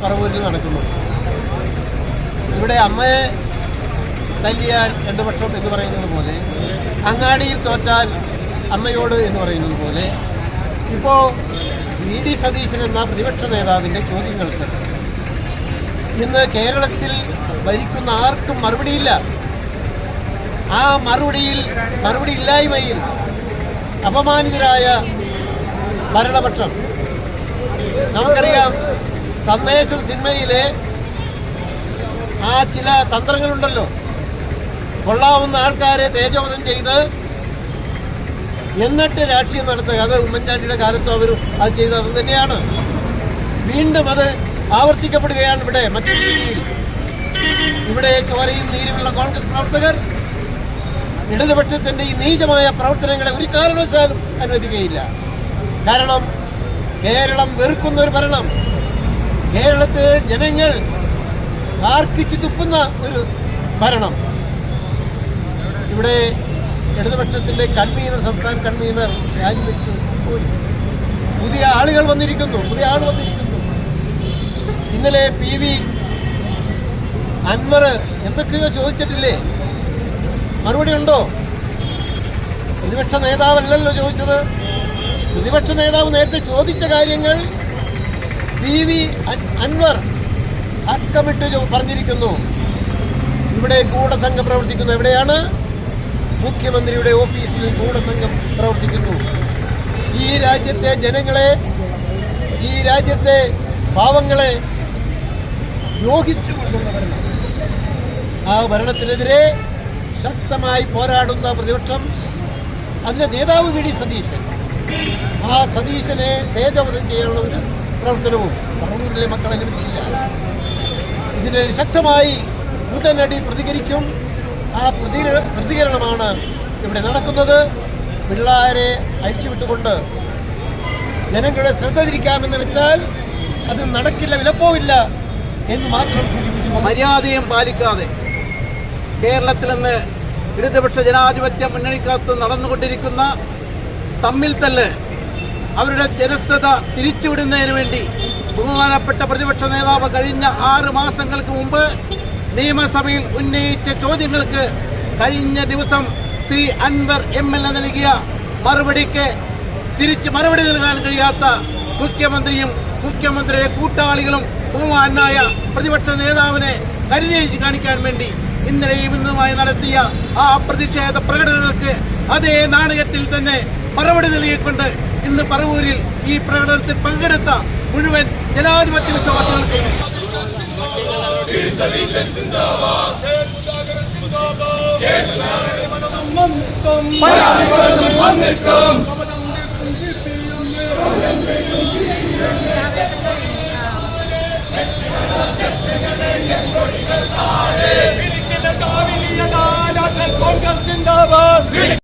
പറവൂരിൽ നടക്കുന്നു. ഇവിടെ അമ്മയെ തല്ലിയാൽ രണ്ടു പക്ഷം എന്ന് പറയുന്നത് പോലെ, അങ്ങാടിയിൽ തോറ്റാൽ അമ്മയോട് എന്ന് പറയുന്നത് പോലെ, ഇപ്പോൾ വി.ഡി. സതീശൻ എന്ന പ്രതിപക്ഷ നേതാവിൻ്റെ ചോദ്യങ്ങൾക്ക് ഇന്ന് കേരളത്തിൽ ഭരിക്കുന്ന ആർക്കും മറുപടിയില്ല. ആ മറുപടി ഇല്ലായ്മയിൽ അപമാനിതരായ ഭരണപക്ഷം. നമുക്കറിയാം, സന്ദേശം സിനിമയിലെ ആ ചില തന്ത്രങ്ങളുണ്ടല്ലോ, കൊള്ളാവുന്ന ആൾക്കാരെ തേജോവധം ചെയ്ത് എന്നിട്ട് രാഷ്ട്രീയം നടത്തുക. അത് ഉമ്മൻചാണ്ടിയുടെ കാലത്തും അവർ അത് ചെയ്തത് അത് തന്നെയാണ്. വീണ്ടും അത് ആവർത്തിക്കപ്പെടുകയാണ് ഇവിടെ മറ്റൊരു രീതിയിൽ. ഇവിടെ ചോരയും നീരുമുള്ള കോൺഗ്രസ് പ്രവർത്തകർ ഇടതുപക്ഷത്തിൻ്റെ ഈ നീചമായ പ്രവർത്തനങ്ങളെ ഒരു കാരണവശാലും അനുവദിക്കുകയില്ല. കാരണം കേരളം വെറുക്കുന്ന ഒരു ഭരണം, കേരളത്തെ ജനങ്ങൾ ആർക്കിച്ചു തുപ്പുന്ന ഒരു ഭരണം. ഇവിടെ ഇടതുപക്ഷത്തിൻ്റെ കൺവീനർ, സംസ്ഥാന കൺവീനർ രാജിവെച്ച് പോയി. പുതിയ ആൾ വന്നിരിക്കുന്നു. ഇന്നലെ പി.വി. അൻവർ എന്തൊക്കെയോ ചോദിച്ചിട്ടില്ലേ? മറുപടി ഉണ്ടോ? പ്രതിപക്ഷ നേതാവല്ലല്ലോ ചോദിച്ചത്. പ്രതിപക്ഷ നേതാവ് നേരത്തെ ചോദിച്ച കാര്യങ്ങൾ പി.വി. അൻവർ അക്കമിട്ട് പറഞ്ഞിരിക്കുന്നു. ഇവിടെ ഗൂഢസംഘം പ്രവർത്തിക്കുന്നു. എവിടെയാണ്? മുഖ്യമന്ത്രിയുടെ ഓഫീസിൽ ഗൂഢസംഘം പ്രവർത്തിക്കുന്നു. ഈ രാജ്യത്തെ ജനങ്ങളെ, ഈ രാജ്യത്തെ പാവങ്ങളെ ദ്രോഹിച്ചുകൊണ്ടുള്ള ഭരണം. ആ ഭരണത്തിനെതിരെ ശക്തമായി പോരാടുന്ന പ്രതിപക്ഷം, അതിൻ്റെ നേതാവ് വി.ഡി. സതീശൻ. ആ സതീശനെ തേജോവധം ചെയ്യാനുള്ള ഒരു പ്രവർത്തനവും പറവൂരിലെ മക്കൾ അനുവദിക്കില്ല. ഇതിന് ശക്തമായി ഉടനടി പ്രതികരിക്കും. ആ പ്രതികരണമാണ് ഇവിടെ നടക്കുന്നത്. പിള്ളേരെ അഴിച്ചുവിട്ടുകൊണ്ട് ജനങ്ങളുടെ ശ്രദ്ധ തിരിക്കാമെന്ന് വെച്ചാൽ അത് നടക്കില്ല, വിലപ്പോവില്ല എന്ന് മാത്രം സൂചിപ്പിച്ചു. മര്യാദയും പാലിക്കാതെ കേരളത്തിൽ നിന്ന് ഇടതുപക്ഷ ജനാധിപത്യ മുന്നണിക്കകത്ത് നടന്നുകൊണ്ടിരിക്കുന്ന തമ്മിൽ തല്ല്, അവരുടെ ജനസ്ഥത തിരിച്ചുവിടുന്നതിന് വേണ്ടി ബഹുമാനപ്പെട്ട പ്രതിപക്ഷ നേതാവ് കഴിഞ്ഞ 6 മാസങ്ങൾക്ക് മുമ്പ് നിയമസഭയിൽ ഉന്നയിച്ച ചോദ്യങ്ങൾക്ക് കഴിഞ്ഞ ദിവസം ശ്രീ അൻവർ എം.എൽ.എ നൽകിയ മറുപടിക്ക് തിരിച്ച് മറുപടി നൽകാൻ കഴിയാത്ത മുഖ്യമന്ത്രിയും മുഖ്യമന്ത്രിയുടെ കൂട്ടാളികളും ബഹുമാനായ പ്രതിപക്ഷ നേതാവിനെ കരുതേച്ച് കാണിക്കാൻ വേണ്ടി ഇന്നലെയും ഇന്നുമായി നടത്തിയ ആ പ്രതിഷേധ പ്രകടനങ്ങൾക്ക് അതേ നാണയത്തിൽ തന്നെ മറുപടി നൽകിക്കൊണ്ട് ഇന്ന് പറവൂരിൽ ഈ പ്രകടനത്തിൽ പങ്കെടുത്ത മുഴുവൻ ജനാധിപത്യ വിശ്വാസികൾക്കും